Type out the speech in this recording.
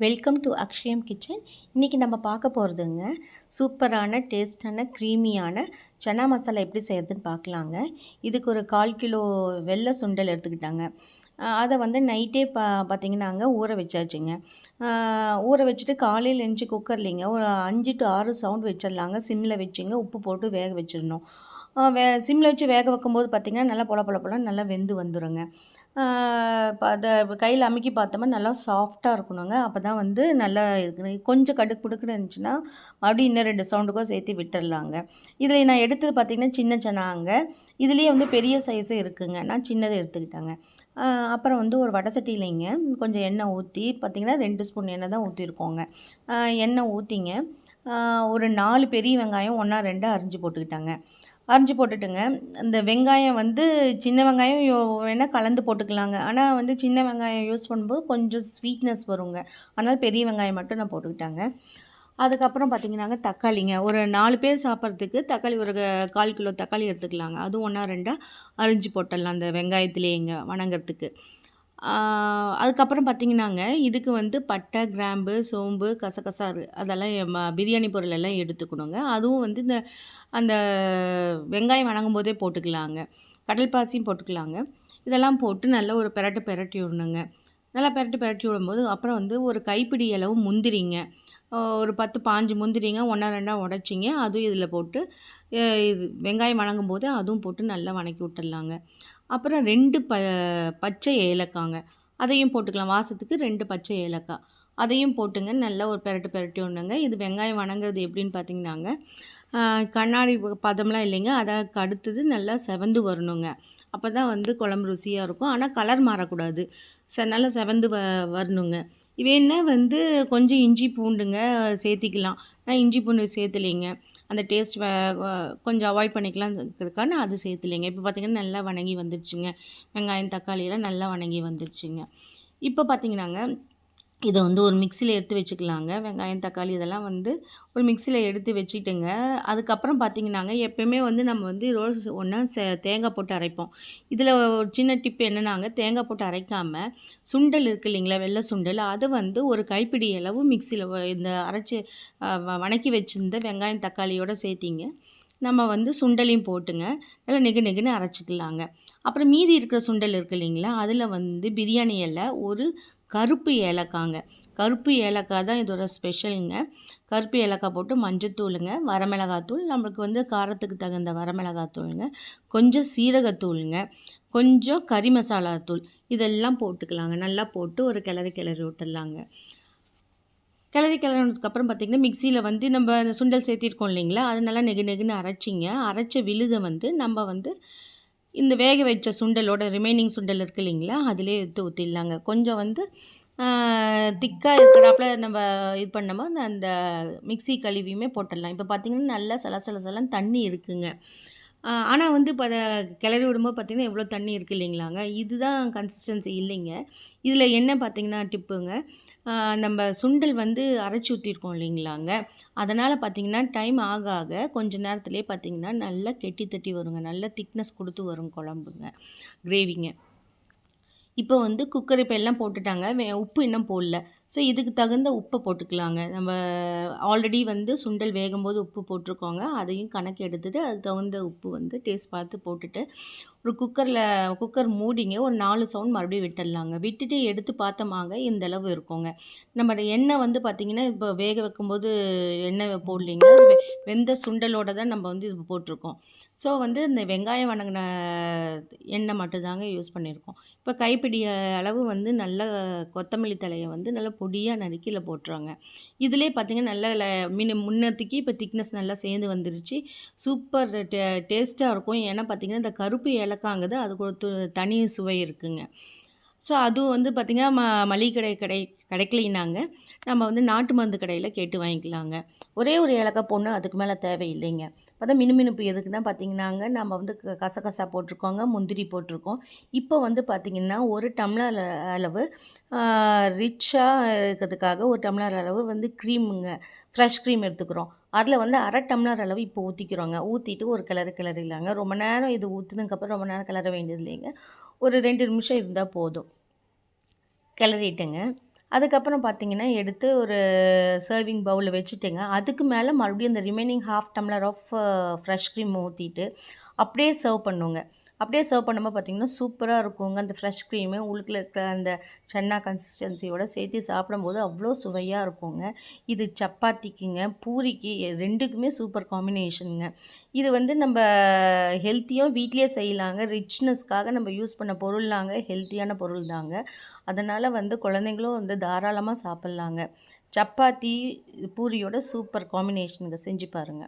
Welcome to Akshayam kitchen. இன்றைக்கி நம்ம பார்க்க போகிறதுங்க சூப்பரான டேஸ்டான க்ரீமியான சன்னா மசாலா எப்படி செய்கிறதுன்னு பார்க்கலாங்க. இதுக்கு ஒரு 1/4 கிலோ வெள்ளை சுண்டல் எடுத்துக்கிட்டாங்க. அதை வந்து நைட்டே பார்த்திங்கன்னாங்க ஊற வச்சாச்சுங்க. ஊற வச்சுட்டு காலையில் எழுந்துச்சி குக்கர்லிங்க ஒரு 5 to 6 சவுண்ட் வச்சிடலாங்க. சிம்மில் வச்சுங்க, உப்பு போட்டு வேக வச்சிடணும். சிம்மில் வச்சு வேக வைக்கும்போது பார்த்திங்கன்னா நல்லா பொல பொல பொலன்னு நல்லா வெந்து வந்துடுங்க. அதை கையில் அமுக்கி பார்த்தோமா நல்லா சாஃப்டாக இருக்கணுங்க. அப்போ தான் வந்து நல்லா இருக்குது. கொஞ்சம் கடுக்கு புடுக்குன்னு இருந்துச்சுன்னா மறுபடியும் இன்னும் 2 சவுண்டுக்கும் சேர்த்து விட்டுடலாங்க. இதில் நான் எடுத்தது பார்த்திங்கன்னா சின்ன சன்னாங்க. இதுலேயே வந்து பெரிய சைஸு இருக்குதுங்க. நான் சின்னதை எடுத்துக்கிட்டேங்க. அப்புறம் வந்து ஒரு வடை சட்டியிலைங்க கொஞ்சம் எண்ணெய் ஊற்றி பார்த்திங்கன்னா 2 ஸ்பூன் எண்ணெய் தான் ஊற்றிருக்கோங்க. எண்ணெய் ஊற்றிங்க ஒரு 4 பெரிய வெங்காயம் 1 2 அரிஞ்சு போட்டுக்கிட்டாங்க. அரிஞ்சு போட்டுட்டுங்க, இந்த வெங்காயம் வந்து சின்ன வெங்காயம் வேணால் கலந்து போட்டுக்கலாங்க. ஆனால் வந்து சின்ன வெங்காயம் யூஸ் பண்ணும்போது கொஞ்சம் ஸ்வீட்னஸ் வருங்க. அதனால் பெரிய வெங்காயம் மட்டும் நான் போட்டுக்கிட்டாங்க. அதுக்கப்புறம் பார்த்திங்கன்னாங்க தக்காளிங்க ஒரு 4 பேர் சாப்பிட்றதுக்கு தக்காளி ஒரு 1/4 கிலோ தக்காளி எடுத்துக்கலாங்க. அதுவும் 1 2 அரிஞ்சு போட்டுடலாம் அந்த வெங்காயத்துலேயேங்க வணங்கிறதுக்கு. அதுக்கப்புறம் பார்த்திங்கன்னாங்க இதுக்கு வந்து பட்டை, கிராம்பு, சோம்பு, கசகசா அதெல்லாம் பிரியாணி பொருள் எல்லாம் எடுத்துக்கணுங்க. அதுவும் வந்து அந்த வெங்காயம் வணங்கும் போதே போட்டுக்கலாங்க. கடல் பாசியும் போட்டுக்கலாங்க. இதெல்லாம் போட்டு நல்லா ஒரு பெரட்டி விடணுங்க. நல்லா பெரட்டி விடும்போது அப்புறம் வந்து ஒரு கைப்பிடி அளவு முந்திரிங்க, ஒரு 10 15 முந்திரிங்க 1 2 உடச்சிங்க, அதுவும் இதில் போட்டு இது வெங்காயம் வணங்கும் போது அதுவும் போட்டு நல்லா வணக்கி விட்டுடலாங்க. அப்புறம் 2 பச்சை ஏலக்காங்க, அதையும் போட்டுக்கலாம். வாசத்துக்கு 2 பச்சை ஏலக்காய் அதையும் போட்டுங்க நல்லா ஒரு பெரட்டி விடணுங்க. இது வெங்காயம் வணங்குறது எப்படின்னு பார்த்திங்கன்னாங்க கண்ணாடி பதம்லாம் இல்லைங்க, அதுக்கு அடுத்தது நல்லா செவந்து வரணுங்க. அப்போ தான் வந்து குழம்பு ருசியாக இருக்கும். ஆனால் கலர் மாறக்கூடாது. நல்லா செவந்து வரணுங்க. வேணா வந்து கொஞ்சம் இஞ்சி பூண்டுங்க சேர்த்திக்கலாம். நான் இஞ்சி பூண்டு சேர்த்துலைங்க. அந்த டேஸ்ட் கொஞ்சம் அவாய்ட் பண்ணிக்கலாம்ங்கிறதுக்காக நான் அது சேர்த்துலைங்க. இப்போ பார்த்திங்கன்னா நல்லா வணங்கி வந்துடுச்சுங்க. வெங்காயம் தக்காளியெல்லாம் நல்லா வணங்கி வந்துடுச்சுங்க. இப்போ பார்த்திங்கன்னாங்க இதை வந்து ஒரு மிக்சியில் எடுத்து வச்சுக்கலாங்க. வெங்காயம் தக்காளி இதெல்லாம் வந்து ஒரு மிக்சியில் எடுத்து வச்சுட்டுங்க. அதுக்கப்புறம் பார்த்திங்கன்னாங்க எப்போயுமே வந்து நம்ம வந்து ஒன்றா தேங்காய் போட்டு அரைப்போம். இதில் ஒரு சின்ன டிப் என்னன்னாங்க, தேங்காய் போட்டு அரைக்காமல் சுண்டல் இருக்குது இல்லைங்களா, வெள்ளை சுண்டல், அதை வந்து ஒரு கைப்பிடி அளவு மிக்சியில் இந்த அரைச்சி வணக்கி வச்சுருந்த வெங்காயம் தக்காளியோடு சேர்த்திங்க நம்ம வந்து சுண்டலையும் போட்டுங்க நல்லா நெகுன்னு அரைச்சிக்கலாங்க. அப்புறம் மீதி இருக்கிற சுண்டல் இருக்குது இல்லைங்களா, அதில் வந்து பிரியாணி இலை, ஒரு கருப்பு ஏலக்காங்க. கருப்பு ஏலக்காய் தான் இதோட ஸ்பெஷலுங்க. கருப்பு ஏலக்காய் போட்டு மஞ்சத்தூளுங்க, வரமிளகாத்தூள், நம்மளுக்கு வந்து காரத்துக்கு தகுந்த வரமிளகாத்தூளுங்க, கொஞ்சம் சீரகத்தூளுங்க, கொஞ்சம் கறி மசாலா தூள், இதெல்லாம் போட்டுக்கலாங்க. நல்லா போட்டு ஒரு கிளறி விட்டுடலாங்க. கிளறினதுக்கப்புறம் பார்த்திங்கன்னா மிக்சியில் வந்து நம்ம அந்த சுண்டல் சேர்த்திருக்கோம் இல்லைங்களா, அது நல்லா நெகுன்னு அரைச்சிங்க. அரைச்ச விழுதை வந்து நம்ம வந்து இந்த வேக வச்ச சுண்டலோட ரிமைனிங் சுண்டல் இருக்குது இல்லைங்களா, அதிலே எடுத்து ஊற்றிடலாங்க. கொஞ்சம் வந்து திக்காக இருக்கிறாப்புல நம்ம இது பண்ணோமா அந்த மிக்சி கழுவியுமே போட்டுடலாம். இப்போ பார்த்திங்கன்னா நல்லா சலசலன்னு தண்ணி இருக்குங்க. ஆனால் வந்து இப்போ அதை கிளறி விடும்போது பார்த்திங்கன்னா எவ்வளோ தண்ணி இருக்குது இல்லைங்களாங்க, இதுதான் கன்சிஸ்டன்சி இல்லைங்க. இதில் என்ன பார்த்திங்கன்னா டிப்புங்க, நம்ம சுண்டல் வந்து அரைச்சி ஊற்றிருக்கோம் இல்லைங்களாங்க, அதனால் பார்த்திங்கன்னா டைம் ஆக ஆக கொஞ்சம் நேரத்துலேயே பார்த்திங்கன்னா நல்லா கெட்டி தட்டி வருங்க, நல்லா திக்னஸ் கொடுத்து வரும் குழம்புங்க, கிரேவிங்க. இப்போ வந்து குக்கர் இப்போ எல்லாம் போட்டுட்டாங்க. உப்பு இன்னும் போடல. ஸோ இதுக்கு தகுந்த உப்பை போட்டுக்கலாங்க. நம்ம ஆல்ரெடி வந்து சுண்டல் வேகும்போது உப்பு போட்டிருக்கோங்க. அதையும் கணக்கு எடுத்துட்டு அதுக்கு தகுந்த உப்பு வந்து டேஸ்ட் பார்த்து போட்டுட்டு ஒரு குக்கர் மூடிங்க ஒரு 4 சவுண்ட் மறுபடியும் விட்டுடலாங்க. விட்டுட்டு எடுத்து பார்த்தோமாங்க இந்த அளவு இருக்குங்க. நம்ம எண்ணெய் வந்து பார்த்திங்கன்னா இப்போ வேக வைக்கும்போது எண்ணெய் போடலிங்க, வெந்த சுண்டலோட தான் நம்ம வந்து இது போட்டிருக்கோம். ஸோ வந்து இந்த வெங்காயம் வணங்கின எண்ணெய் மட்டும்தாங்க யூஸ் பண்ணியிருக்கோம். இப்போ கைப்பிடி அளவு வந்து நல்ல கொத்தமல்லி தலையை வந்து நல்லா பொடியாக நறுக்கியில் போட்டுருவாங்க. இதிலே பார்த்திங்கன்னா நல்லா முன்னத்துக்கு இப்போ திக்னஸ் நல்லா சேர்ந்து வந்துருச்சு. சூப்பர் டேஸ்ட்டாக இருக்கும். ஏன்னா பார்த்திங்கன்னா இந்த கருப்பு ஏலக்காங்குது அதுக்கு ஒரு தனி சுவை இருக்குங்க. ஸோ அதுவும் வந்து பார்த்திங்கன்னா மளிகை கிடைக்கலைனாங்க நம்ம வந்து நாட்டு மருந்து கடையில் கேட்டு வாங்கிக்கலாங்க. ஒரே ஒரு ஏலக்காய் போடணும், அதுக்கு மேலே தேவையில்லைங்க. அப்போ தான் மினுமினுப்பு எதுக்குன்னா பார்த்திங்கன்னாங்க நம்ம வந்து கசகசா போட்டிருக்கோங்க, முந்திரி போட்டிருக்கோம். இப்போ வந்து பார்த்திங்கன்னா ஒரு டம்ளர் அளவு ரிச்சாக இருக்கிறதுக்காக ஒரு டம்ளர் அளவு வந்து க்ரீமுங்க, ஃப்ரெஷ் க்ரீம் எடுத்துக்கிறோம். அதில் வந்து 1/2 டம்ளர் அளவு இப்போ ஊற்றிக்கிறோங்க. ஊற்றிட்டு ஒரு கிளறிலாங்க. ரொம்ப நேரம் இது ஊற்றுனதுக்கப்புறம் ரொம்ப நேரம் கிளற வேண்டியது இல்லைங்க. ஒரு 2 நிமிஷம் இருந்தால் போதும். கிளறிட்டுங்க அதுக்கப்புறம் பார்த்தீங்கன்னா, எடுத்து ஒரு சர்விங் பவுல்ல வச்சுட்டுங்க, அதுக்கு மேல மறுபடியும் அந்த remaining 1/2 tumbler of fresh cream ஊத்திட்டு, அப்படியே சர்வ் பண்ணுங்க. அப்படியே சர்வ் பண்ணும்போது பார்த்தீங்கன்னா, சூப்பரா இருக்குங்க. அந்த ஃப்ரெஷ் க்ரீமு உள்ளுக்குள்ள இருக்கிற அந்த சன்னா கன்சிஸ்டன்சியோட சேர்த்து சாப்பிடும்போது அவ்வளோ சுவையா இருக்குங்க. இது சப்பாத்திக்குங்க, பூரிக்கு 2க்குமே சூப்பர் காம்பினேஷனுங்க. இது வந்து நம்ப ஹெல்த்தியும் வீட்லயே செய்யலாங்க. ரிச்னஸ்க்காக நம்ம யூஸ் பண்ண பொருள்லாங்க ஹெல்த்தியான பொருள் தாங்க. அதனால வந்து குழந்தைங்களும் வந்து தாராளமா சாப்பிட்லாங்க. சப்பாத்தி, பூரியோட சூப்பர் காம்பினேஷனுங்க. செஞ்சு பாருங்க.